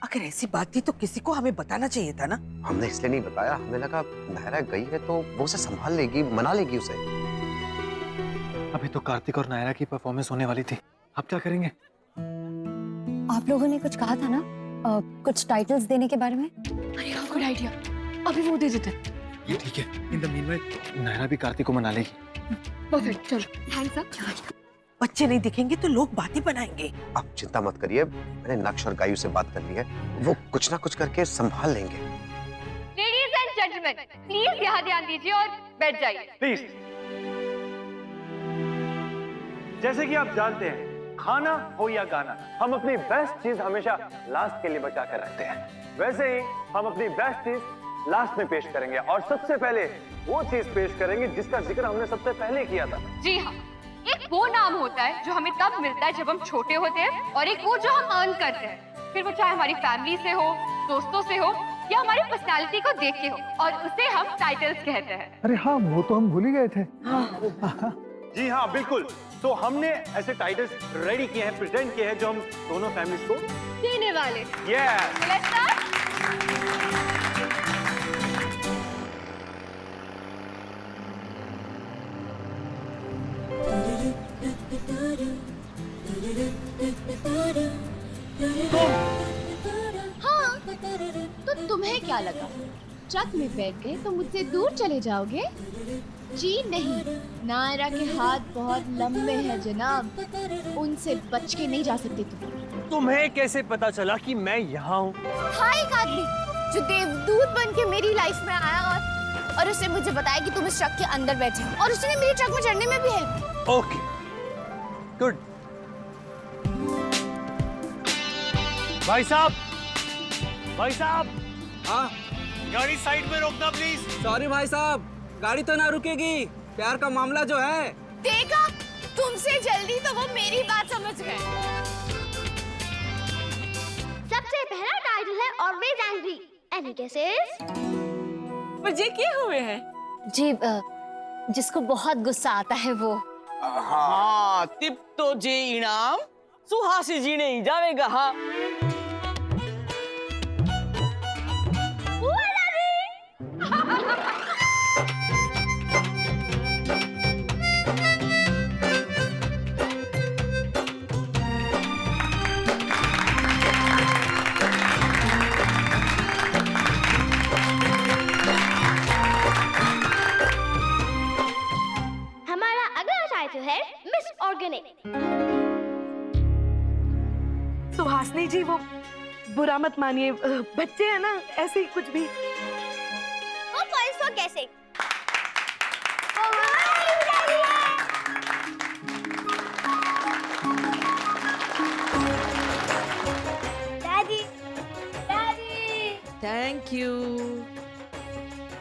अगर ऐसी बात थी तो किसी को हमें बताना चाहिए था ना। हमने इसलिए नहीं बताया, हमें लगा नायरा गई है तो वो उसे संभाल लेगी, मना लेगी उसे। अभी तो कार्तिक और नायरा की परफॉर्मेंस होने वाली थी, अब क्या करेंगे? आप लोगों ने कुछ कहा था ना, कुछ टाइटल्स देने के बारे में। अरे हाँ, गुड आइडिया, अभी वो दे देते हैं। ये ठीक है। इन द मीनवाइल नायरा भी कार्तिक को मना लेगी। परफेक्ट, चलो थैंक्स अप। बच्चे नहीं दिखेंगे तो लोग बातें बनाएंगे। आप चिंता मत करिए, मैंने नक्श और गायू से बात कर ली है, वो कुछ ना कुछ करके संभाल लेंगे। लेडीज एंड जेंटलमैन, प्लीज यहाँ ध्यान दीजिए और बैठ जाइए। प्लीज। जैसे कि आप जानते हैं, खाना हो या गाना, हम अपनी बेस्ट चीज हमेशा लास्ट के लिए बचा कर रखते हैं। वैसे ही हम अपनी बेस्ट चीज लास्ट में पेश करेंगे और सबसे पहले वो चीज पेश करेंगे जिसका जिक्र हमने सबसे पहले किया था। जी हाँ, एक वो नाम होता है जो हमें तब मिलता है जब हम छोटे होते हैं, और एक वो जो हम अर्न करते हैं, फिर वो चाहे हमारी फैमिली से हो, दोस्तों से हो, या हमारी पर्सनालिटी को देख के हो, और उसे हम टाइटल्स कहते हैं। अरे हाँ, वो तो हम भूल ही गए थे। जी हाँ, बिल्कुल। तो हमने ऐसे टाइटल्स रेडी किए हैं, प्रेजेंट किए हैं जो हम दोनों फैमिलीज को देने वाले। यस। Let's start. हाँ, तो तुम्हें क्या लगा, ट्रक में बैठ गए तो मुझसे दूर चले जाओगे? जी नहीं, नायरा के हाथ बहुत लंबे हैं जनाब, उनसे बच के नहीं जा सकते तुम। तुम्हें कैसे पता चला कि मैं यहाँ हूँ? था एक आदमी जो देवदूत बन के मेरी लाइफ में आया और उसने मुझे बताया कि तुम इस ट्रक के अंदर बैठे हो, और उसने मेरे ट्रक में चढ़ने में भी है। Okay, good. भाई साहब, भाई साहब। हाँ, गाड़ी साइड में रोकना प्लीज। सॉरी भाई साहब, गाड़ी तो ना रुकेगी, प्यार का मामला जो है। देखा, तुमसे जल्दी तो वो मेरी बात समझ गए। सबसे पहला टाइटल है ऑलवेज एंग्री, एनी गेसेस? मुझे किए हुए हैं जी, जिसको बहुत गुस्सा आता है वो। हाँ, तिप तो जे इनाम सुहासी जी ने ही जावेगा। हाँ, हमारा अगला टाइटल है मिस ऑर्गेनिक। सुहासनी जी, वो बुरा मत मानिए, बच्चे हैं ना, ऐसे ही कुछ भी। वो पॉइंट्स को कैसे? दादी, दादी। Thank you,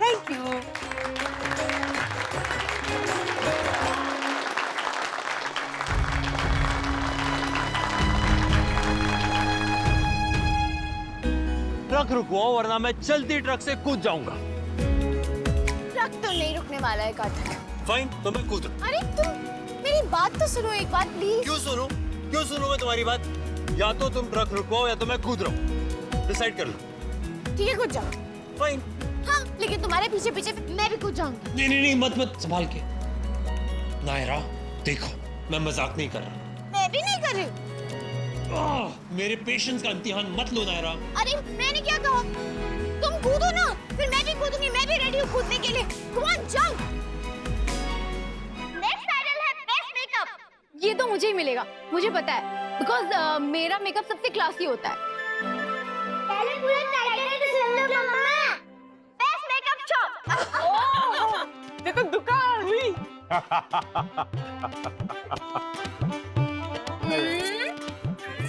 thank you. Truck रुकवाओ वरना मैं चलती ट्रक से कूद जाऊंगा। ट्रक तो नहीं रुकने वाला है कार्तिक। फाइन, तो मैं कूद रहा। अरे तुम मेरी बात तो सुनो एक बार प्लीज। क्यों सुनूं? क्यों सुनूं मैं तुम्हारी बात? या तो तुम ट्रक रुकवाओ या तो मैं कूद रहा हूँ, डिसाइड कर लो। ठीक है, कूद जाओ। फाइन। हाँ, लेकिन तुम्हारे पीछे पीछे मैं भी कूद जाऊंगी। नहीं नहीं नहीं, मत मत, संभाल के। नायरा देखो, मैं मजाक नहीं कर रहा। मैं भी नहीं कर रही हूँ। मेरे पेशेंस का इम्तिहान मत लो नायरा। अरे मैंने क्या कहा? तुम कूदो ना, फिर मैं भी कूदूंगी, मैं भी रेडी हूँ कूदने के लिए। Come on, jump! Next title है बेस्ट मेकअप। ये तो मुझे ही मिलेगा, मुझे पता है, बिकॉज मेरा मेकअप सबसे क्लासी होता है। पहले पूरा टाइटल तो सुन लो मम्मा। Best makeup show. ये तो दुकान हुई।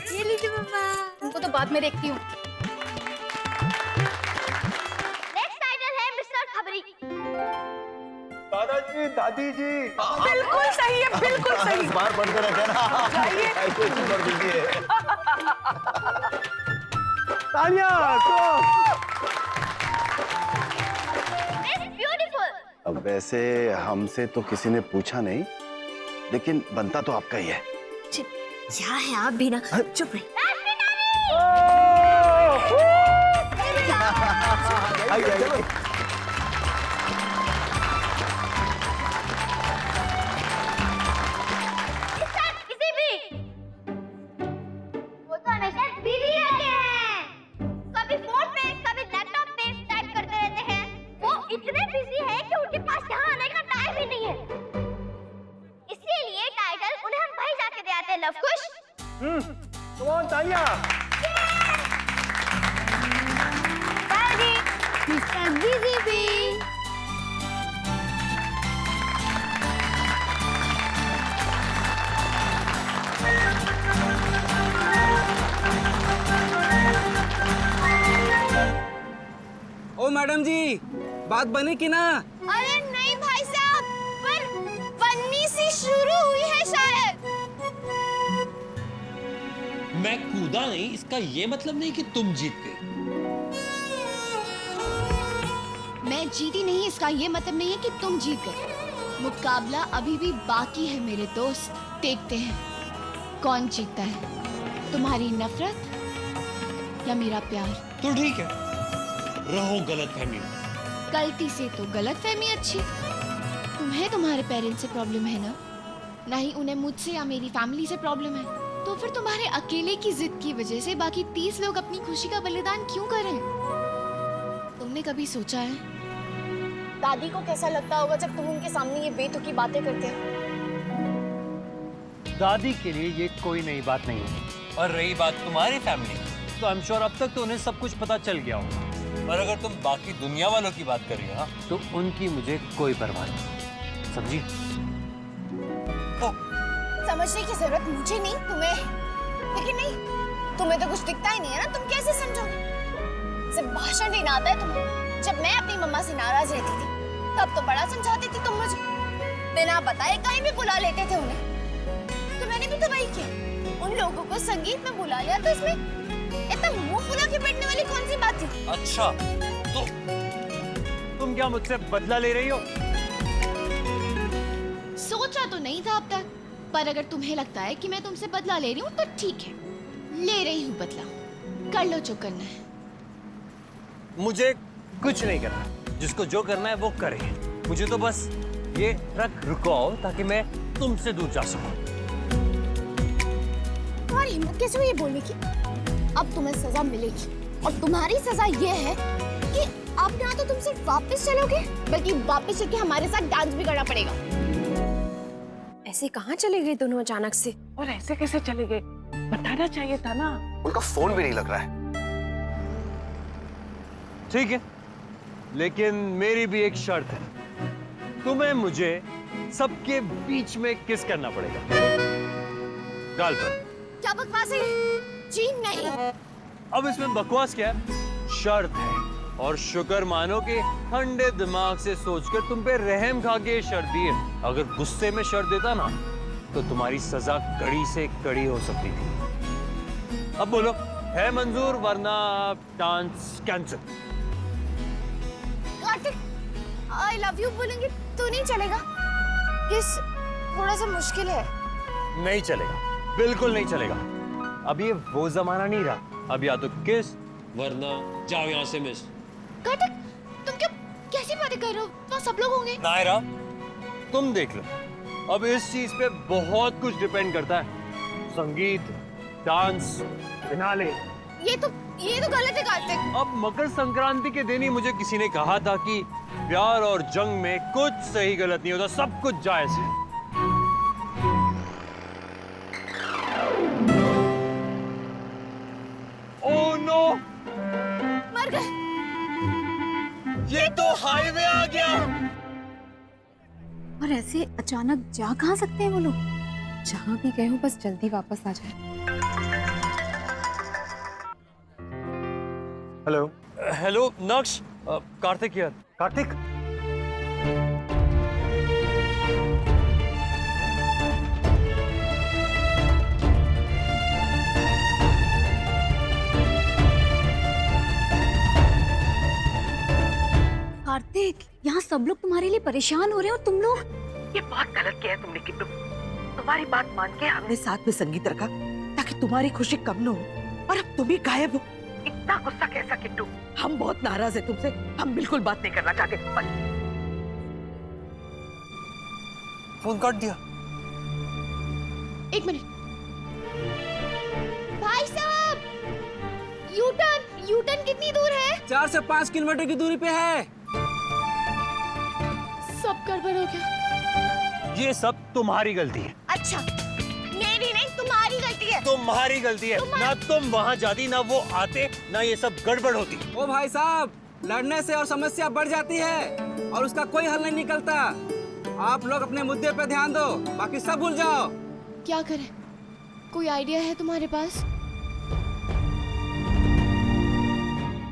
ये लीजिए मम्मा। उनको तो बाद में देखती हूँ। नेक्स्ट टाइटल है मिस्टर खबरी। दादाजी, दादी जी। बिल्कुल सही है, बिल्कुल सही। बार पढ़ते रहते ना। जाइए। कर दीजिए। तालियां तो। ब्यूटीफुल। अब वैसे हमसे तो किसी ने पूछा नहीं, लेकिन बनता तो आपका ही है। क्या है आप भी ना, चुप रहे। आइए चलो। किसी भी वो तो हमेशा बिजी रहते हैं, कभी फोन पे कभी लैपटॉप पे टाइप करते रहते हैं। वो इतने बिजी हैं कि उनके पास यहाँ आने का टाइम ही नहीं है। इसीलिए टाइटल उन्हें हम वहीं जाके दे आते हैं। लव कुश, कम ऑन तालियां। मिस्टर बिजी भी। ओ मैडम जी, बात बनी कि ना? अरे नहीं भाई साहब, पर बननी सी शुरू हुई है शायद। मैं कूदा नहीं, इसका ये मतलब नहीं कि तुम जीत गई। मैं जीती नहीं, इसका ये मतलब नहीं है कि तुम जीत गए। मुकाबला अभी भी बाकी है मेरे दोस्त। देखते हैं कौन जीतता है, तुम्हारी नफरत या मेरा प्यार। तो ठीक है, रहो गलतफहमी में। गलती से तो गलतफहमी अच्छी। तुम्हें तुम्हारे पेरेंट्स से प्रॉब्लम है ना, ना ही उन्हें मुझसे या मेरी फैमिली से प्रॉब्लम है। तो फिर तुम्हारे अकेले की जिद की वजह से बाकी 30 लोग अपनी खुशी का बलिदान क्यों करें? तुमने कभी सोचा है दादी को कैसा लगता होगा जब तुम उनके सामने ये बेतुकी बातें करते हो? दादी के लिए ये कोई नई बात नहीं है। और रही बात तुम्हारी फैमिली की, तो आई एम श्योर अब तक तो उन्हें सब कुछ पता चल गया होगा। और अगर तुम बाकी दुनिया वालों की बात कर रही हो तो उनकी मुझे कोई परवाह नहीं, समझी? समझने की जरूरत मुझे नहीं, तुम्हें। लेकिन नहीं, तुम्हें तो कुछ दिखता ही नहीं है ना, तुम कैसे समझोगे? सिर्फ भाषण देना आता है तुम्हें। जब मैं अपनी मम्मा से नाराज रहती थी तब तो बड़ा समझाती थी तुम मुझे, बिना बताए कहीं भी बुला लेते थे उन्हें। तो मैंने भी तो वही किया, उन लोगों को संगीत में बुला लिया। तो इसमें इतना मुंह फुला के बैठने वाली कौन सी बात थी? अच्छा, तो तुम क्या मुझसे बदला ले रही हो? सोचा तो नहीं था अब तक, पर अगर तुम्हें लगता है कि मैं तुमसे बदला ले रही हूँ तो ठीक है, ले रही हूँ बदला। कर लो जो करना है। मुझे कुछ नहीं करना, जिसको जो करना है वो करे। मुझे तो बस ये ट्रक रुकाओ ताकि मैं तुमसे दूर जा सकूं। तुम्हारी हिम्मत कैसे हुई ये बोलने की? अब तुम्हें सजा मिलेगी, और तुम्हारी सजा ये है कि अब ना तो तुम सिर्फ वापस चलोगे, बल्कि वापस चल के हमारे साथ डांस भी करना पड़ेगा। ऐसे कहाँ चले गए दोनों अचानक से? और ऐसे कैसे चले गए? बताना चाहिए था ना। उनका फोन भी नहीं लग रहा है। ठीक है, लेकिन मेरी भी एक शर्त है। तुम्हें मुझे सबके बीच में किस करना पड़ेगा, गाल पर। क्या बकवास है? जी नहीं। अब इसमें बकवास क्या है? शर्त है, और शुक्र मानो कि ठंडे दिमाग से सोचकर तुम पे रहम खा के ये शर्त दी है। अगर गुस्से में शर्त देता ना तो तुम्हारी सजा कड़ी से कड़ी हो सकती थी। अब बोलो, है मंजूर, वरना dance cancel. Kartik, I love you बोलेंगे तो नहीं चलेगा? किस थोड़ा सा मुश्किल है। नहीं चलेगा, बिल्कुल नहीं चलेगा। अब ये वो जमाना नहीं रहा। अब या तो किस, वरना जाओ यहाँ से मिस। कार्तिक, तुम क्या कैसी बातें कर रहे हो? वहाँ सब लोग होंगे। नायरा, तुम देख लो, अब इस चीज पे बहुत कुछ डिपेंड करता है। संगीत, डांस, फिनाले। ये तो गलत है कार्तिक। अब मकर संक्रांति के दिन ही मुझे किसी ने कहा था कि प्यार और जंग में कुछ सही गलत नहीं होता, सब कुछ जायज है। ओह नो, मर गए। ये तो हाईवे आ गया। और ऐसे अचानक जा कहाँ सकते हैं वो लोग? जहाँ भी गए हो बस जल्दी वापस आ जाए। हेलो हेलो नक्श, कार्तिक हियर। कार्तिक, कार्तिक, यहाँ सब लोग तुम्हारे लिए परेशान हो रहे हो। तुम लोग ये बहुत गलत किया है तुमने कि तुम्हारी बात मान के हमने साथ में संगीत रखा ताकि तुम्हारी खुशी कम न हो, और अब तुम ही गायब हो। इतना गुस्सा कैसा किट्टू? हम बहुत नाराज है तुमसे, हम बिल्कुल बात नहीं करना चाहते। फोन काट दिया। एक मिनट भाई साहब, यूटर्न कितनी दूर है? 4 से 5 किलोमीटर की दूरी पे है। सब गड़बड़ हो गया। ये सब तुम्हारी गलती है। अच्छा, मेरी नहीं तुम्हारी गलती है। तुम्हारी गलती है। ना तुम वहाँ जाती, ना वो आते, ना ये सब गड़बड़ होती। ओ भाई साहब, लड़ने से और समस्या बढ़ जाती है और उसका कोई हल नहीं निकलता। आप लोग अपने मुद्दे पे ध्यान दो, बाकी सब भूल जाओ। क्या करें? कोई आइडिया है तुम्हारे पास?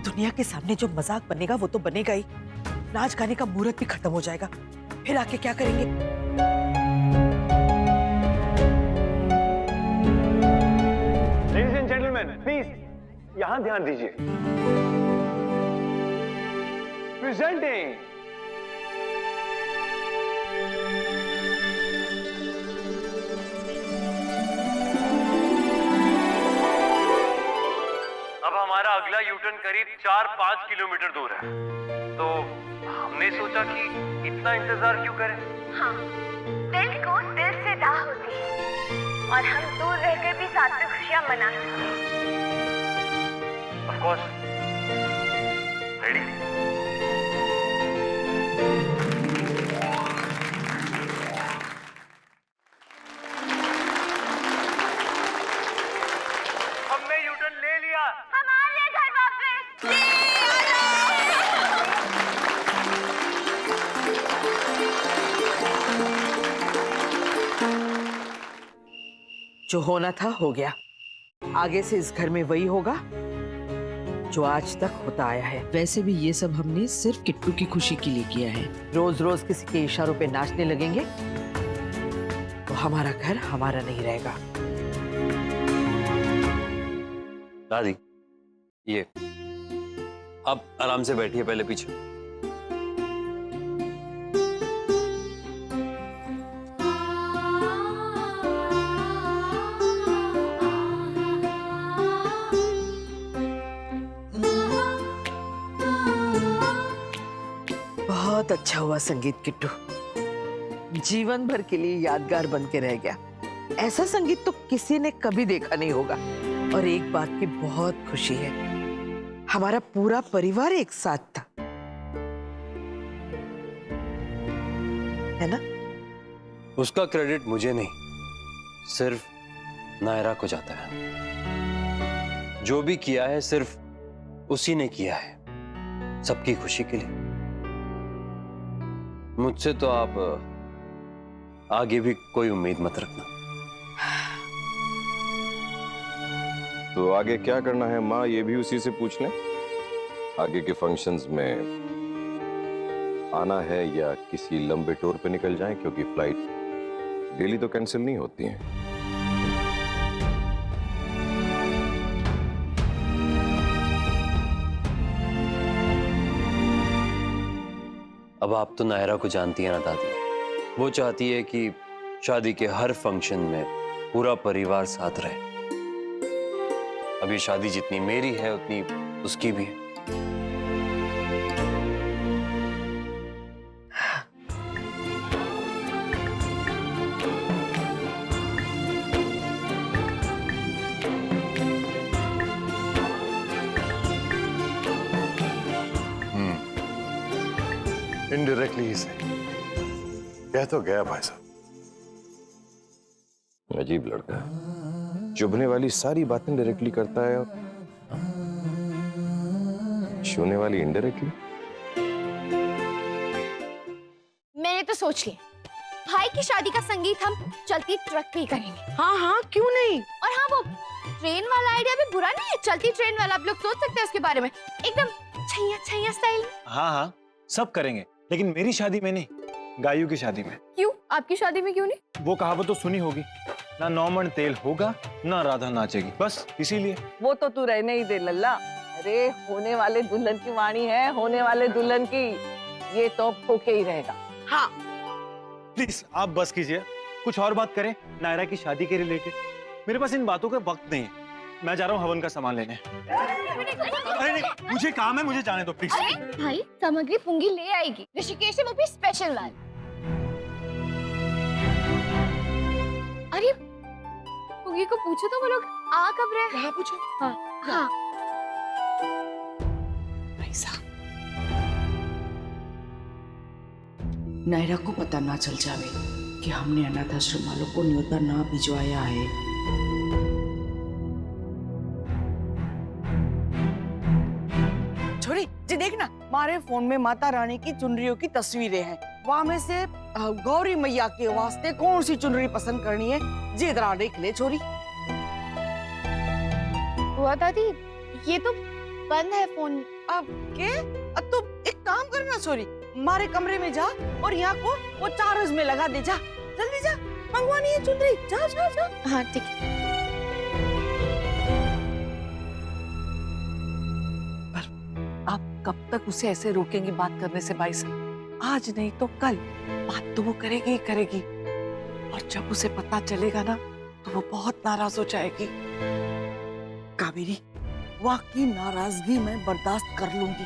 दुनिया के सामने जो मजाक बनेगा वो तो बनेगा ही, नाच गाने का मुहूर्त भी खत्म हो जाएगा, फिर आके क्या करेंगे? लेडीज एंड जेंटलमैन, प्लीज यहां ध्यान दीजिए। प्रेजेंटिंग अब हमारा अगला यूटर्न करीब 4-5 किलोमीटर दूर है, तो हमने सोचा कि इतना इंतजार क्यों करें। हाँ, दिल को दिल से दाह होती है और हम दूर रहकर भी साथ में खुशियां मना सकते हैं। Of course. रेडी? हमने यूटर्न ले लिया। हमारे घर वापस जो होना था हो गया, आगे से इस घर में वही होगा जो आज तक होता आया है। वैसे भी ये सब हमने सिर्फ किट्टू की खुशी के लिए किया है। रोज रोज किसी के इशारों पे नाचने लगेंगे तो हमारा घर हमारा नहीं रहेगा। दादी, ये आप आराम से बैठिए, पहले पीछे। बहुत अच्छा हुआ संगीत किट्टू, जीवन भर के लिए यादगार बन के रह गया। ऐसा संगीत तो किसी ने कभी देखा नहीं होगा। और एक बात की बहुत खुशी है, हमारा पूरा परिवार एक साथ था, है ना? उसका क्रेडिट मुझे नहीं, सिर्फ नायरा को जाता है। जो भी किया है सिर्फ उसी ने किया है, सबकी खुशी के लिए। मुझसे तो आप आगे भी कोई उम्मीद मत रखना। तो आगे क्या करना है माँ, ये भी उसी से पूछ लें। आगे के फंक्शंस में आना है या किसी लंबे टूर पे निकल जाएं, क्योंकि फ्लाइट डेली तो कैंसिल नहीं होती हैं। अब आप तो नायरा को जानती है ना दादी, वो चाहती है कि शादी के हर फंक्शन में पूरा परिवार साथ रहे। अभी शादी जितनी मेरी है उतनी उसकी भी है। इनडायरेक्टली ही सही कह तो गया भाई साहब। अजीब लड़का है, चुभने वाली सारी बातें डायरेक्टली करता है और छूने वाली इनडायरेक्टली। मैंने तो सोच लिया, भाई की शादी का संगीत हम चलती ट्रक पे ही करेंगे। हाँ हाँ, क्यों नहीं? और हाँ, वो ट्रेन वाला आइडिया भी बुरा नहीं है। चलती ट्रेन वाला आप लोग सोच सकते हैं उसके बारे में, एकदम छैया छैया स्टाइल। हाँ हाँ, सब करेंगे, लेकिन मेरी शादी में नहीं, गायू की शादी में। क्यों? आपकी शादी में क्यों नहीं? वो कहावत तो सुनी होगी, ना 9 मन तेल होगा ना राधा नाचेगी, बस इसीलिए। वो तो तू रहने ही दे लल्ला। अरे होने वाले दुल्हन की वाणी है, होने वाले दुल्हन की, ये तो होके ही रहेगा। हाँ प्लीज आप बस कीजिए, कुछ और बात करें नायरा की शादी के रिलेटेड। मेरे पास इन बातों का वक्त नहीं है। मैं जा रहा हूँ हवन का सामान लेने। अरे नहीं, मुझे काम है, मुझे जाने दो प्लीज। भाई सामग्री पुंगी ले आएगी, ऋषिकेश से वो भी स्पेशल लाल। अरे पुंगी को पूछो तो वो लोग आ कब रहे? हाँ पूछो। हाँ हाँ। नायरा को पता ना चल जावे कि हमने अनाथ आश्रम वालों को न्योता ना भिजवाया है। छोरी जी देखना, हमारे फोन में माता रानी की चुनरियों की तस्वीरें हैं। वहाँ में से गौरी मैया के वास्ते कौन सी चुनरी पसंद करनी है, जी इधर देख ले छोरी। हुआ दादी, ये तो बंद है फोन। अब के? अब तो एक काम करना छोरी, हमारे कमरे में जा और यहाँ को वो चार्ज में लगा दे। जा जल्दी जा, मंगवानी है चुनरी। जा जा जा। हाँ ठीक है। आप कब तक उसे ऐसे रोकेंगे बात करने से भाई साहब? आज नहीं तो कल बात तो वो करेगी ही करेगी, और जब उसे पता चलेगा ना तो वो बहुत नाराज हो जाएगी। कावेरी, वाकई नाराजगी मैं बर्दाश्त कर लूंगी।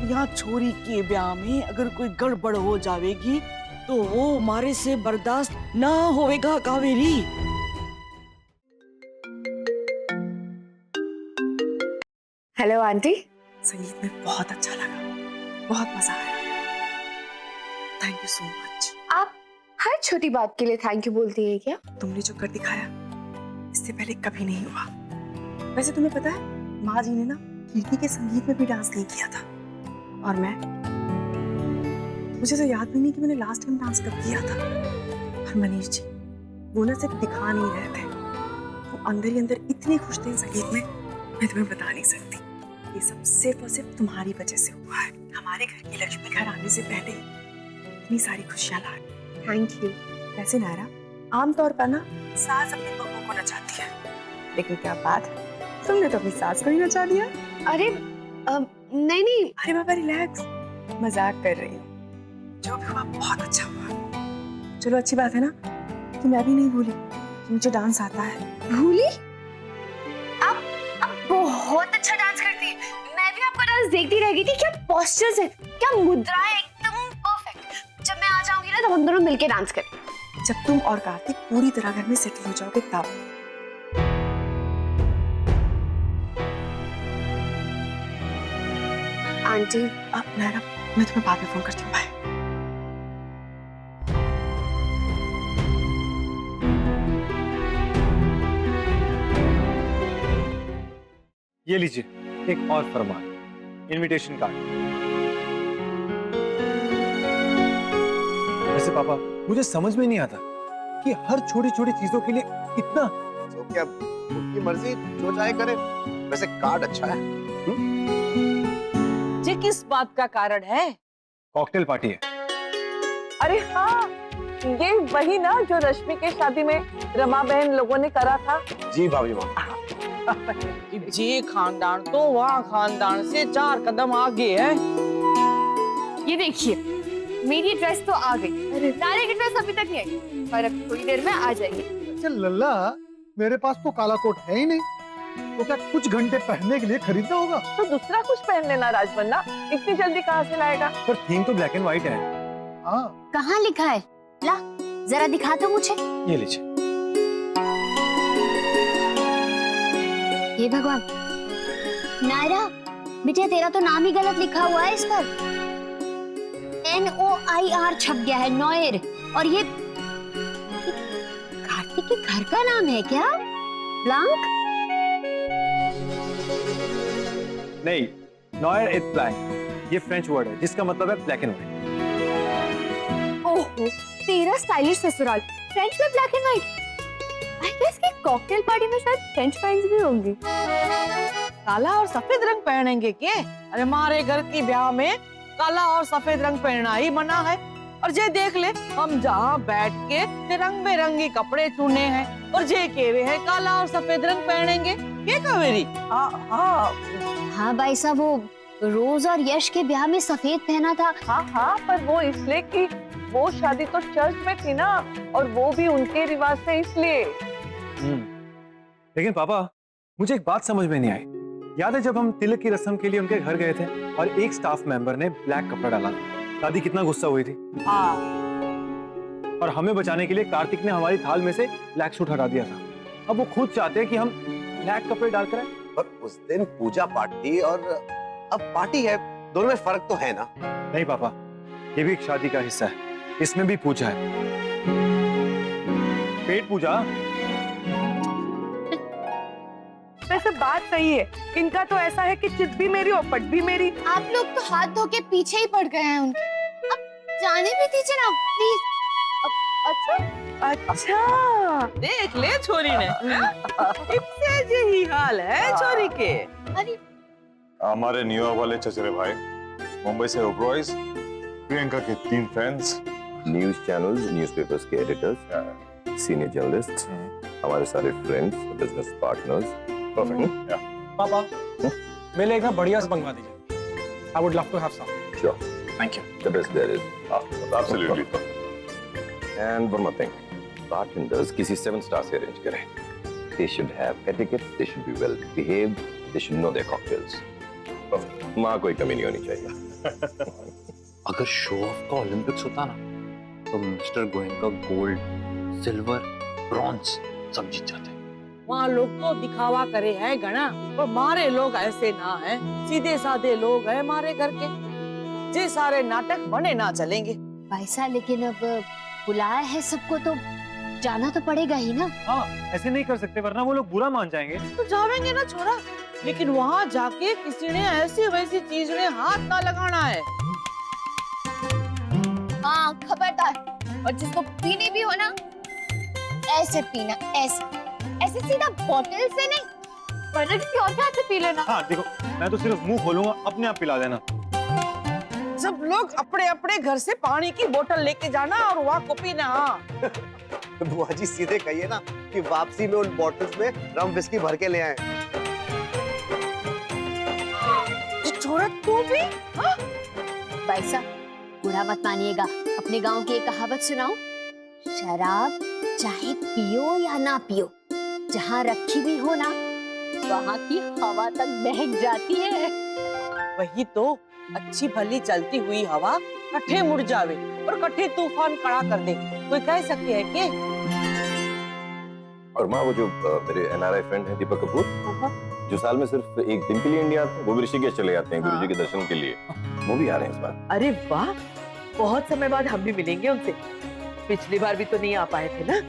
यहाँ छोरी के ब्याह में अगर कोई गड़बड़ हो जाएगी तो वो हमारे से बर्दाश्त ना होएगा कावेरी। Hello aunty. संगीत में बहुत अच्छा लगा, बहुत मजा आया। Thank you so much. आप हर छोटी बात के लिए थैंक यू बोलती है क्या? तुमने जो कर दिखाया इससे पहले कभी नहीं हुआ। वैसे तुम्हें पता है, माँ जी ने ना कीर्ति के संगीत में भी डांस नहीं किया था, और मुझे तो याद भी नहीं कि मैंने लास्ट टाइम डांस कब किया था। और मनीष जी, वो ना सिर्फ दिखा नहीं रहे थे, वो अंदर ही अंदर इतने खुश थे संगीत में, मैं तुम्हें बता नहीं सकती। ये सब सिर्फ और सिर्फ तुम्हारी वजह से हुआ है। हमारे घर की लक्ष्मी घर आने से पहले इतनी सारी खुशियां ला रही। Thank you. वैसे नायरा, आमतौर पर ना सास अपनी बहू को नचाती है, लेकिन क्या बात है, तुमने तो अपनी सास को ही नचा दिया। अरे नहीं नहीं। अरे बाबा रिलैक्स, मजाक कर रही हूँ। जो भी हुआ बहुत अच्छा हुआ। चलो अच्छी बात है ना कि मैं भी नहीं भूली कि मुझे डांस आता है। भूली? आप बहुत अच्छा डांस करती है। मैं भी आपका डांस देखती रह गई थी। क्या पोस्चर्स है, क्या मुद्राएं, एकदम परफेक्ट। जब मैं आ जाऊंगी ना तब हम दोनों मिलके डांस करेंगे। जब तुम और कार्तिक पूरी तरह घर में सेटल हो जाओगे तब। आंटी अब नायरा, मैं तुम्हें बाद में फोन करती हूँ। बाय। ये लीजिए एक और फरमान, इनविटेशन कार्ड। वैसे पापा, मुझे समझ में नहीं आता कि हर छोटी छोटी चीजों के लिए इतना। तो क्या उनकी मर्जी, जो चाहे करे। वैसे कार्ड अच्छा है। ये किस बात का कारण है? कॉकटेल पार्टी है। अरे हाँ, ये वही ना जो रश्मि के शादी में रमा बहन लोगों ने करा था। जी भाभी माँ। जी खानदान तो वहाँ खानदान से 4 कदम आगे है। ये देखिए, मेरी ड्रेस तो आ गई, नारे की ड्रेस अभी तक नहीं आई, पर अब थोड़ी देर में आ जाएगी। अच्छा लल्ला, मेरे पास तो काला कोट है ही नहीं, तो क्या कुछ घंटे पहनने के लिए खरीदना होगा? तो दूसरा कुछ पहन लेना राजबन्ना, इतनी जल्दी कहाँ से लाएगा? पर थीम तो ब्लैक एंड व्हाइट है। हाँ। कहाँ लिखा है? ला जरा दिखा दो मुझे। ये लीजिए। हे भगवान, नायरा बेटा तेरा तो नाम ही गलत लिखा हुआ है इस पर। NOIR छप गया है, नॉयर। और ये कार्तिक के घर का नाम है क्या? ब्लांक? नहीं, नॉयर इज ब्लैंक। ये फ्रेंच वर्ड है जिसका मतलब है ब्लैक एंड व्हाइट। ओहो, तेरा स्टाइलिश ससुराल फ्रेंच में black and white. I guess कि कॉकटेल पार्टी में शायद फ्रेंच फ्राइज भी होंगी। काला और सफेद रंग पहनेंगे क्या? अरे हमारे घर की ब्याह में काला और सफेद रंग पहनना ही मना है। और जे देख ले, हम जहाँ बैठ के रंग बिरंगी कपड़े चुने हैं और जे कह रहे हैं काला और सफेद रंग पहनेंगे। ये कावेरी? हाँ भाई साहब, वो रोज और यश के ब्याह में सफेद पहना था। हाँ, पर वो इसलिए कि वो शादी तो चर्च में थी ना, और वो भी उनके रिवाज से इसलिए। लेकिन पापा, मुझे एक बात समझ में नहीं आई। याद है जब हम तिलक की रस्म के लिए उनके घर गए थे और एक स्टाफ मेंबर ने ब्लैक कपड़ा डाला, दादी कितना गुस्सा हुई थी। और हमें बचाने के लिए कार्तिक ने हमारी थाल में से ब्लैक सूट हटा दिया था। अब वो खुद चाहते हैं कि हम ब्लैक कपड़े डालकर आए। पर उस दिन पूजा पाठ थी और अब पार्टी है, दोनों में फर्क तो है ना। नहीं पापा, ये भी एक शादी का हिस्सा है, इसमें भी पूजा है, पेट पूजा। वैसे बात सही है, इनका तो ऐसा है कि चित भी मेरी और पट भी मेरी। आप लोग तो हाथ धो के पीछे ही पड़ गए हैं उनके। अब जाने भी दीजिए ना प्लीज। अच्छा देख ले छोरी ने, इससे यही हाल है छोरी के। अरे हमारे न्यूयॉर्क वाले चचेरे भाई, मुंबई से ओबरॉयज, प्रियंका के 3 फ्रेंड्स, न्यूज चैनल्स, न्यूज़पेपर्स के एडिटर्स, सीनियर जर्नलिस्ट्स, हमारे सारे फ्रेंड्स, बिजनेस पार्टनर्स। परफेक्ट। पापा मेरे लिए एक ना बढ़िया से मंगवा दीजिए। I would love to have some. Sure. Thank you. The best there is. Absolutely. And one more thing. Bartenders किसी 7 star से arrange करें. They should have etiquette. They should be well behaved. They should know their cocktails. Perfect. माँ कोई कमी नहीं होनी चाहिए। अगर शो ऑफ का ओलंपिक्स होता ना, तो mister Goenka gold, silver, bronze सब जीत जाते। वहाँ लोग तो दिखावा करे है गणा, पर मारे लोग ऐसे ना हैं, सीधे साधे लोग हैं मारे घर के। जे सारे नाटक बने ना चलेंगे। पैसा लेकिन अब बुलाया है सबको तो जाना तो पड़ेगा ही ना। हाँ, ऐसे नहीं कर सकते वरना वो लोग बुरा मान जाएंगे। तो जावेंगे ना छोरा, लेकिन वहाँ जाके किसी ने ऐसी वैसी चीज में हाथ ना लगाना है। हाँ खबरदार, और जिसको पीनी भी हो ना ऐसे पीना, ऐसे ऐसे सीधा बोतल से नहीं, वरना किसी और के हाथ से पी लेना। हाँ देखो, मैं तो सिर्फ मुंह खोलूंगा, अपने आप पिला देना। सब लोग अपने अपने घर से पानी की बोतल लेके जाना और वहाँ को पीना। बुआ जी सीधे कहिए ना कि वापसी में उन बॉटल्स में रम विस्की भर के ले आए। छोरा तू भी? भाई साहब बुरा मत मानिएगा, अपने गांव की एक कहावत सुनाऊं, शराब चाहे पियो या ना पियो, जहाँ रखी भी हो ना वहाँ की हवा तक महक जाती है। वही तो, अच्छी भली चलती हुई हवा कट्ठे मुड़ जावे और कट्ठे तूफान खड़ा कर दे, कोई कह सकते है के? और माँ वो जो मेरे NRI फ्रेंड है दीपक कपूर, जो साल में सिर्फ एक दिन के लिए इंडिया आते हैं, वो भी ऋषिकेश चले जाते हैं गुरुजी के दर्शन के लिए, वो भी आ रहे हैं इस बार। अरे वाह, बहुत समय बाद हम भी मिलेंगे उनसे। पिछली बार भी तो नहीं आ पाए थे ना।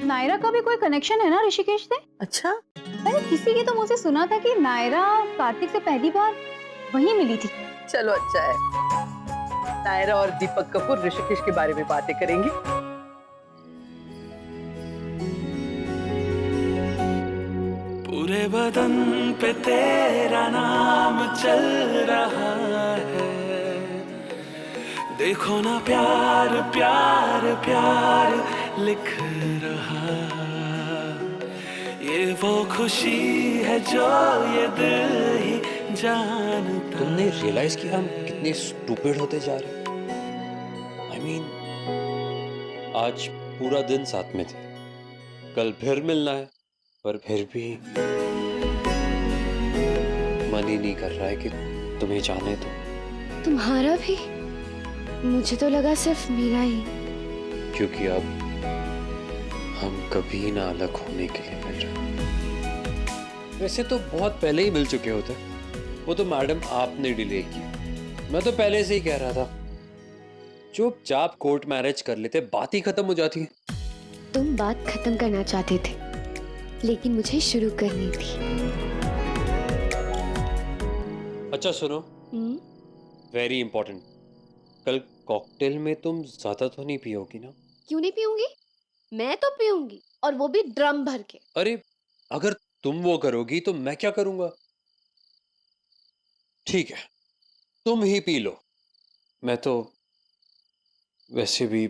नायरा का भी कोई कनेक्शन है ना ऋषिकेश से? अच्छा, अरे किसी की तो मुझे सुना था कि नायरा कार्तिक से पहली बार वहीं मिली थी। चलो अच्छा है, नायरा और दीपक कपूर ऋषिकेश के बारे में बातें करेंगे। पूरे बदन पे तेरा नाम चल रहा है, देखो ना प्यार प्यार प्यार लिख रहा, ये वो खुशी है जो ये दिल ही जानता। तुमने रियलाइज किया हम कितने स्टूपिड होते जा रहे हैं? I mean, आज पूरा दिन साथ में थे, कल फिर मिलना है, पर फिर भी मन ही नहीं कर रहा है कि तुम्हें जाने दो। तुम्हारा भी? मुझे तो लगा सिर्फ मेरा ही। क्योंकि अब हम कभी ना अलग होने के लिए मिल रहे। वैसे तो बहुत पहले ही मिल चुके होते, वो तो मैडम आपने डिले किया। मैं तो पहले से ही कह रहा था, चुपचाप कोर्ट मैरिज कर लेते, बात ही खत्म हो जाती है। तुम बात खत्म करना चाहते थे, लेकिन मुझे शुरू करनी थी। अच्छा सुनो, वेरी इंपॉर्टेंट, कल कॉकटेल में तुम ज्यादा तो नहीं पियोगी ना? क्यों नहीं पीऊंगी? मैं तो पीऊंगी, और वो भी ड्रम भर के। अरे अगर तुम वो करोगी तो मैं क्या करूंगा? ठीक है, तुम ही पी लो, मैं तो वैसे भी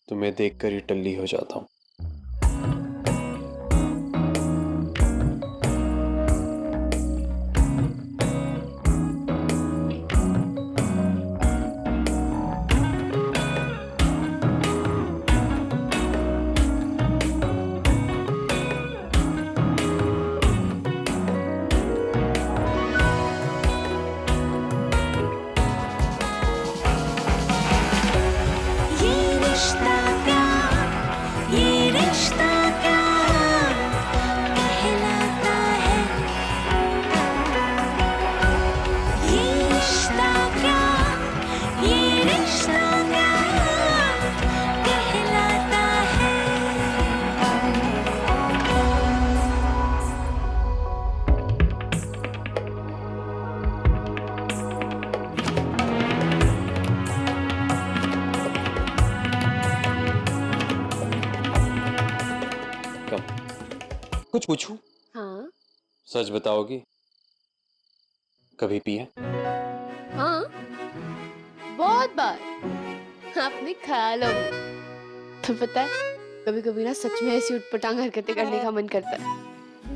तुम्हें देखकर ही टल्ली हो जाता हूं। कुछ पूछूं? हाँ सच बताओगी? कभी पिए? हाँ बहुत बार, अपने ख्यालों में। तो पता है कभी कभी ना सच में ऐसी उटपटांग हरकतें करने का मन करता है,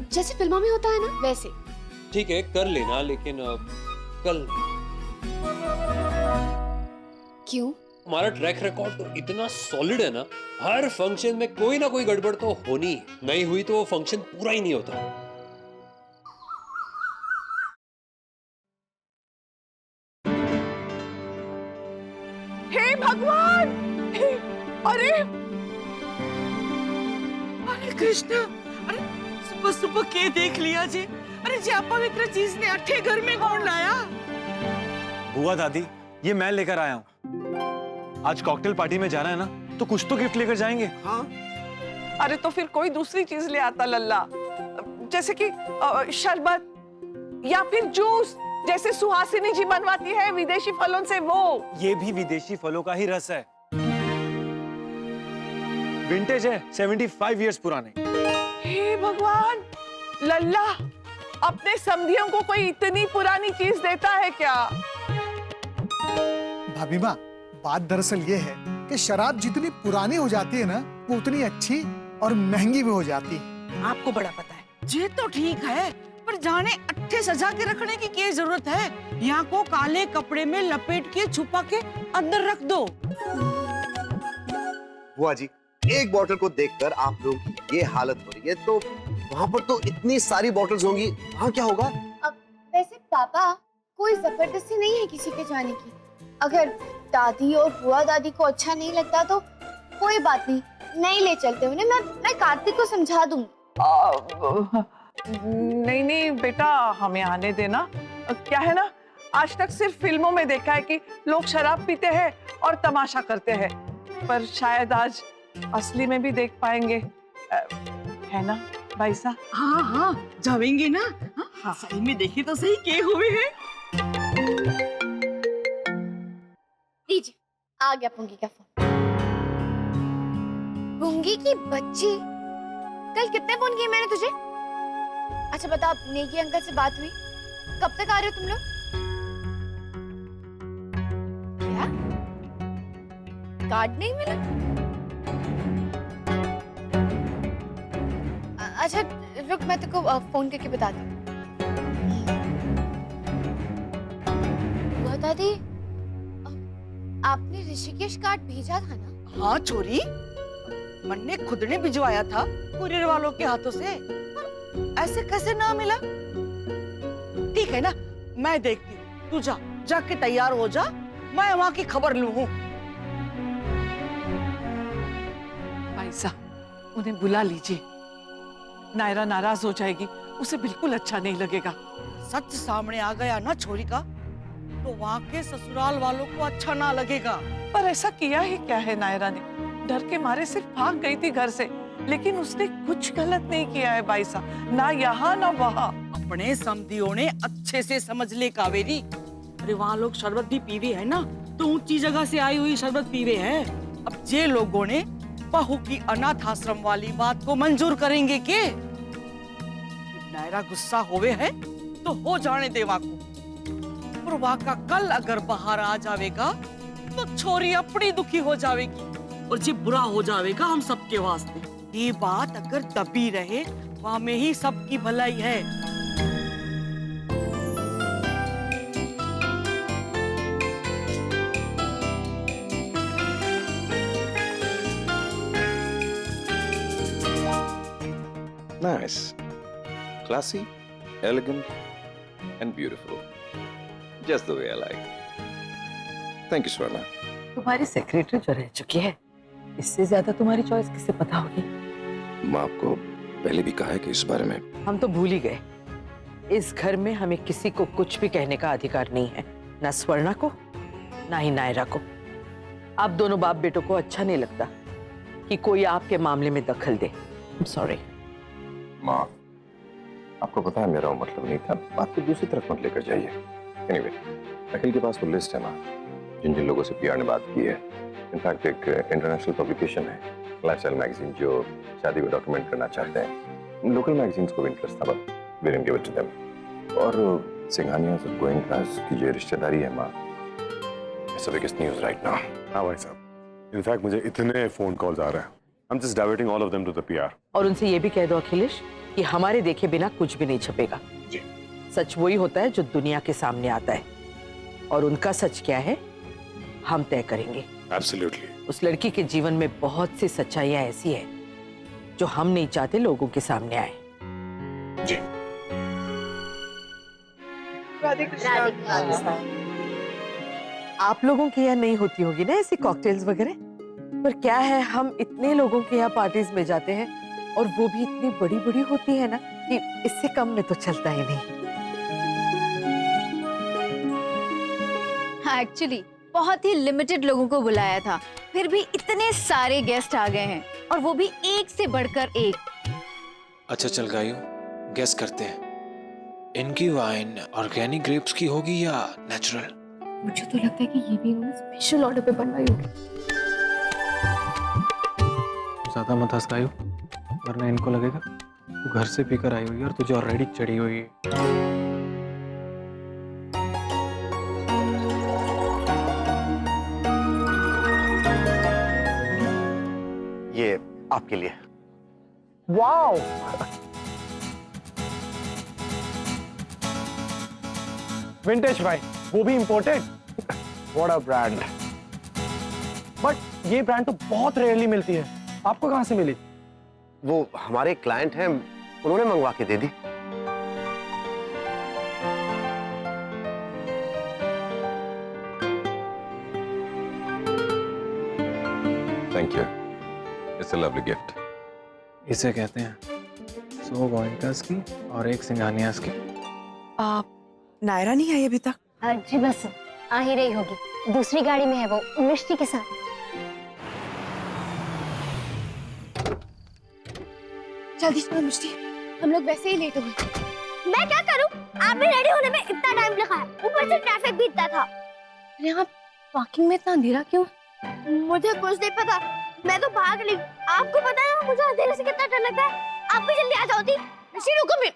जैसे फिल्मों में होता है ना वैसे। ठीक है कर लेना, लेकिन कल नहीं। क्यों? हमारा ट्रैक रिकॉर्ड तो इतना सॉलिड है ना, हर फंक्शन में कोई ना कोई गड़बड़ तो होनी नहीं हुई तो वो फंक्शन पूरा ही नहीं होता। हे भगवान! अरे अरे कृष्ण, अरे सुबह सुबह के देख लिया जी। अरे जी अपवित्र चीज ने अठे घर में कौन लाया? बुआ दादी, ये मैं लेकर आया हूँ। आज कॉकटेल पार्टी में जाना है ना, तो कुछ तो गिफ्ट लेकर जाएंगे। हाँ? अरे तो फिर कोई दूसरी चीज ले आता लल्ला, जैसे कि शरबत या फिर जूस, जैसे सुहासिनी जी बनवाती है विदेशी फलों से वो। ये भी विदेशी फलों का ही रस है, विंटेज है, 75 इयर्स पुराने। हे भगवान, लल्ला अपने समधियों को कोई इतनी पुरानी चीज देता है क्या? भाभी माँ, बात दरअसल ये है कि शराब जितनी पुरानी हो जाती है ना, वो उतनी अच्छी और महंगी भी हो जाती है। आपको बड़ा पता है। ये तो ठीक है, पर जाने अट्ठे सजा के रखने की क्या जरूरत है? यहाँ को काले कपड़े में लपेट के छुपा के अंदर रख दो। बुआ जी, एक बोतल को देखकर आप लोग की ये हालत हो रही है, तो वहाँ पर तो इतनी सारी बोतल्स होंगी, वहाँ क्या होगा? अब वैसे पापा कोई जबरदस्ती नहीं है किसी के जाने की। अगर दादी और बुआ दादी को अच्छा नहीं लगता तो कोई बात नहीं, नहीं ले चलते उन्हें। मैं कार्तिक को समझा दूंगी। नहीं नहीं बेटा, हमें आने देना। क्या है ना, आज तक सिर्फ फिल्मों में देखा है कि लोग शराब पीते हैं और तमाशा करते हैं, पर शायद आज असली में भी देख पाएंगे, है ना भाई साहब? हाँ हाँ जाएंगे ना। हाँ सही में देखे तो सही के हुए हैं। दीजिए, आ गया पुंगी का फोन। पुंगी की बच्ची, कल कितने फोन किए मैंने तुझे? अच्छा बता, नेकी अंकल से बात हुई? कब तक आ रहे हो तुम लोग? क्या कार्ड नहीं मिला? अच्छा रुक, मैं तेको फोन करके बताती हूँ। बता दी, आपने ऋषिकेश कार्ड भेजा था ना? हाँ छोरी, मन ने खुद ने भिजवाया था कुरियर वालों के हाथों से। ऐसे कैसे ना मिला? ठीक है ना, मैं देखती हूँ, तू जा, जाके तैयार हो जा, मैं वहाँ की खबर लूँ। भाई साहब, उन्हें बुला लीजिए। नायरा नाराज हो जाएगी, उसे बिल्कुल अच्छा नहीं लगेगा। सच सामने आ गया ना छोरी का, तो वहाँ के ससुराल वालों को अच्छा ना लगेगा। पर ऐसा किया ही क्या है नायरा ने? डर के मारे सिर्फ भाग गई थी घर से, लेकिन उसने कुछ गलत नहीं किया है भाई साहब, ना यहाँ ना वहाँ। अपने समधियों ने अच्छे से समझ ले कावेरी। अरे वहाँ लोग शरबत भी पीवे है ना, तो ऊंची जगह से आई हुई शरबत पीवे है। अब जे लोगों ने बहू की अनाथ आश्रम वाली बात को मंजूर करेंगे के? नायरा गुस्सा होवे है तो हो जाने देवा को, पर वाका कल अगर बाहर आ जावेगा तो छोरी अपनी दुखी हो जावेगी और जी बुरा हो जावेगा हम सबके वास्ते। ये बात अगर दबी रहे, वहाँ में ही सबकी भलाई है। Nice, classy, elegant, and beautiful. Just the way I like. Thank you, Swarna. तुम्हारी सेक्रेटरी जो रह चुकी है, इससे ज्यादा तुम्हारी चॉइस किसे पता होगी? माँ आपको पहले भी कहा है कि इस बारे में। हम तो भूल ही गए। इस घर में हमें किसी को कुछ भी कहने का अधिकार नहीं है, ना स्वर्णा को ना ही नायरा को। आप दोनों बाप बेटों को अच्छा नहीं लगता कि कोई आपके मामले में दखल दे। सॉरी माँ, आपको पता है मेरा वो मतलब नहीं था, बात को दूसरी तरफ मत लेकर जाइए। एनीवे, अखिल के पास वो लिस्ट है माँ, जिन जिन लोगों से पीआर ने बात की है। इनफैक्ट एक इंटरनेशनल पब्लिकेशन है, लाइफस्टाइल मैगजीन, जो शादी को डॉक्यूमेंट करना चाहते हैं। लोकल मैगजीन्स को भी इंटरेस्ट था, but we didn't give it to them. और सिंघानिया से गोइंकास की जो रिश्तेदारी है माँ, it's the biggest news right now. हाँ भाई साहब, इनफैक्ट मुझे इतने फोन कॉल्स आ रहे हैं। I'm just diverting all of them to the PR. और उनसे ये भी कह दो अखिलेश कि हमारे देखे बिना कुछ भी नहीं छपेगा। जी। सच वही होता है जो दुनिया के सामने आता है, और उनका सच क्या है हम तय करेंगे। Absolutely. उस लड़की के जीवन में बहुत सी सच्चाइयां ऐसी है जो हम नहीं चाहते लोगों के सामने आए। जी। आप लोगों के यहाँ नहीं होती होगी ना ऐसी कॉकटेल्स वगैरह, पर क्या है हम इतने लोगों के यहाँ पार्टीज में जाते हैं और वो भी इतनी बड़ी बड़ी होती है ना कि इससे कम में तो चलता ही नहीं। हाँ, एक्चुअली बहुत ही लिमिटेड लोगों को बुलाया था, फिर भी इतने सारे गेस्ट आ गए हैं, और वो भी एक से बढ़कर एक। अच्छा चल गाइयों, गेस करते हैं, इनकी वाइन ऑर्गेनिक ग्रेप्स की होगी या नेचुरल? मुझे तो लगता है कि ये भी इन्होंने स्पेशल ऑर्डर पे बनवाई होगी। ज्यादा मत हंस गाइयों, वरना इनको लगेगा तू घर से पीकर आई हुई है और तुझे ऑलरेडी चढ़ी हुई है। ये आपके लिए। वाओ, विंटेज भाई, वो भी imported. What a brand. But ये ब्रांड तो बहुत रेयरली मिलती है, आपको कहां से मिली? वो हमारे क्लाइंट हैं, उन्होंने मंगवा के दे दी। Thank you, it's a lovely gift. इसे कहते हैं 100 गोइंकास की और 1 सिंघानियास की। नायरा नहीं आई अभी तक? जी बस आ ही रही होगी, दूसरी गाड़ी में है वो मिष्टी के साथ। जल्दी चलो मिष्टी, हम लोग वैसे ही लेट हो गए। मैं क्या करूं? आप भी रेडी होने में इतना टाइम लगा है, ऊपर से ट्रैफिक भी इतना था। अरे यहाँ पार्किंग में इतना अंधेरा क्यों? मुझे कुछ नहीं पता, मैं तो भाग ली। आपको पता है मुझे अंधेरे से कितना डर लगता है। आप भी जल्दी आ जाओ। थी मिष्टी रुको भी।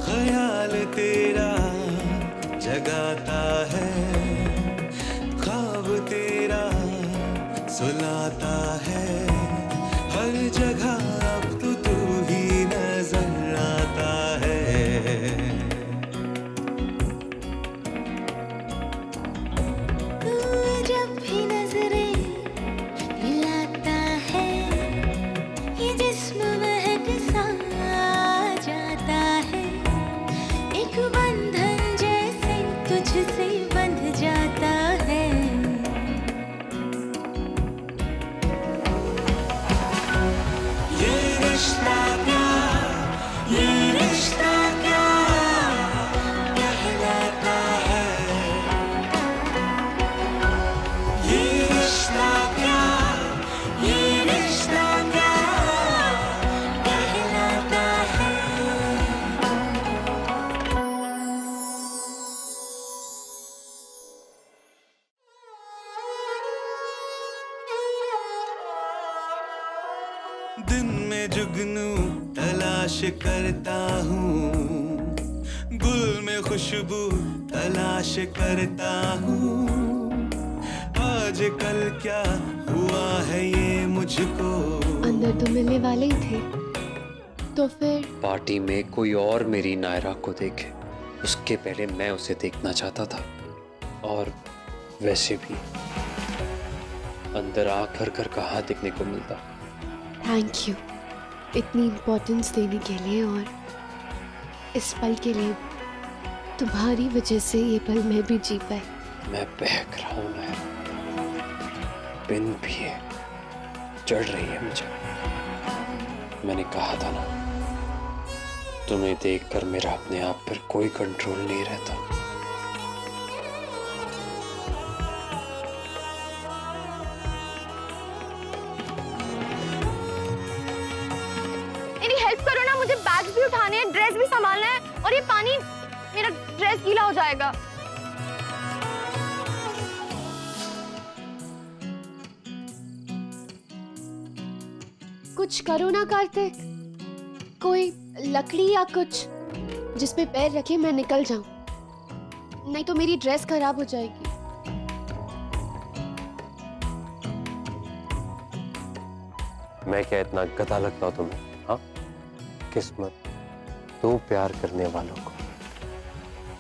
ख्याल तेरा जगाता है, ख्वाब तेरा सुलाता है, हर जगह अब तो तू ही नजर आता है। तू जब भी नजरें मिलाता है, ये जिस्म महक सा जाता है, एक बंधन जैसे तुझसे बंध जाता है। ये रिश्ता क्या, ये रिश्ता क्या कहलाता है, ये रिश्ता क्या, ये रिश्ता क्या कहलाता है। दिन में जुगनू तलाश करता हूँ, गुल में खुशबू तलाश करता हूँ, आजकल क्या हुआ है ये मुझको। अंदर तो मिलने वाले ही थे, तो फिर पार्टी में कोई और मेरी नायरा को देखे उसके पहले मैं उसे देखना चाहता था, और वैसे भी अंदर आँख भर कर कहाँ दिखने को मिलता। थैंक यू इतनी इम्पोर्टेंस देने के लिए, और इस पल के लिए तुम्हारी वजह से ये पल मैं भी जी पाई। मैं बहक रहा हूँ नायरा, बिन पिए चढ़ रही है मुझे। मैंने कहा था ना, तुम्हें देखकर मेरा अपने आप पर कोई कंट्रोल नहीं रहता। भी संभालना है और ये पानी मेरा ड्रेस गीला हो जाएगा। कुछ करो ना कार्तिक, कोई लकड़ी या कुछ जिस पे पैर रखे मैं निकल जाऊं, नहीं तो मेरी ड्रेस खराब हो जाएगी। मैं क्या इतना गधा लगता हूँ तुम्हें? हाँ, किस्मत दो प्यार करने वालों को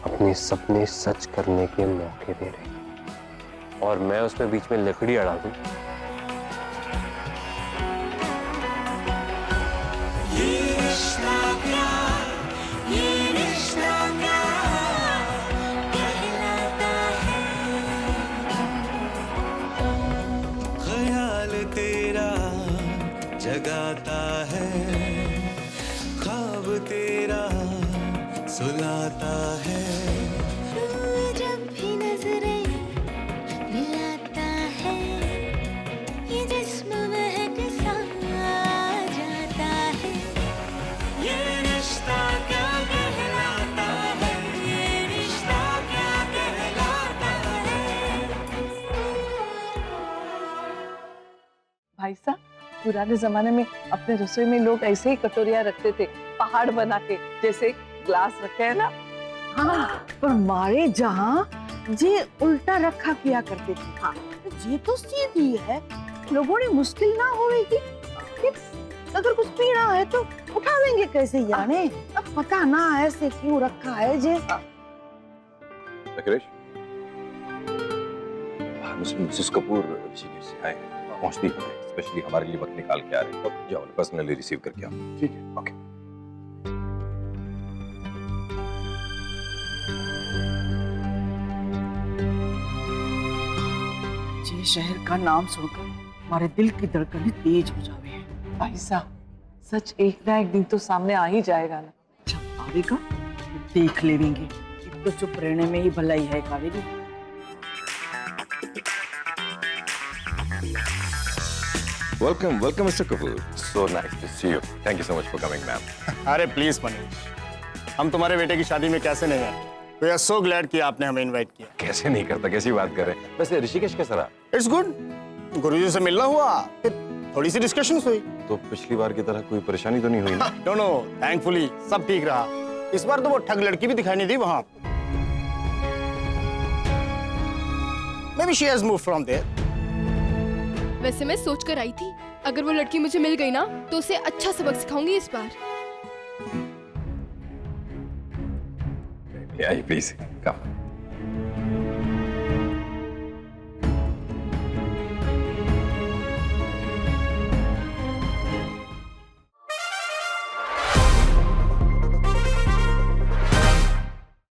अपने सपने सच करने के मौके दे रही, और मैं उसमें बीच में लकड़ी अड़ा दूं। ख्याल तेरा जगाता है, ख्वाब तेरा सुलाता है। जब भी नजरें मिलाता है, ये जिस्म महक सा जाता है। ये रिश्ता क्या कहलाता है, ये रिश्ता क्या कहलाता है। भाई साहब, पुराने जमाने में अपने रसोई में लोग ऐसे ही कटोरियां रखते थे, पहाड़ बना के, जैसे ग्लास रखे है ना। हाँ, पर मारे जहाँ जे उल्टा रखा किया करते थे। हाँ, ये तो सीधी है, लोगों ने मुश्किल ना होगी कि अगर कुछ पीना है तो उठावेंगे कैसे याने? अब पता ना ऐसे क्यों रखा है जे। अखिलेश, मिसेस कपूर ऋषिकेश से आए हैं, पहुंचती है, स्पेशली हमारे लिए वक्त निकाल के आ रहे हैं। तो जाओ पर्सनली रिसीव करके आओ। ठीक है, ओके। जे शहर का नाम सुनकर हमारे दिल की धड़कनें तेज हो जावे। भाई साहब, सच एक ना एक दिन तो सामने आ ही जाएगा ना। जब आवेगा देख लेंगे। एक तो चुप रहने में ही भलाई है Kaveri. Welcome, welcome, Mr. Kapoor. So nice to see you. Thank you so much for coming, ma'am. अरे प्लीज मनीष, हम तुम्हारे बेटे की शादी में कैसे नहीं आए? We are so glad कि आपने हमें इनवाइट किया। कैसे नहीं करता, कैसी बात कर रहे हैं? वैसे ऋषिकेश कैसा रहा? It's good. गुरुजी से मिलना हुआ, फिर थोड़ी सी डिस्कशन हुई। तो पिछली बार की तरह कोई परेशानी तो नहीं हुई ना? No, no, thankfully सब ठीक रहा। इस बार तो वो ठग लड़की भी दिखाई नहीं दी वहाँ। Maybe she has moved from there. वैसे मैं सोच कर आई थी, अगर वो लड़की मुझे मिल गई ना तो उसे अच्छा सबक सिखाऊंगी इस बार। Yeah, please come.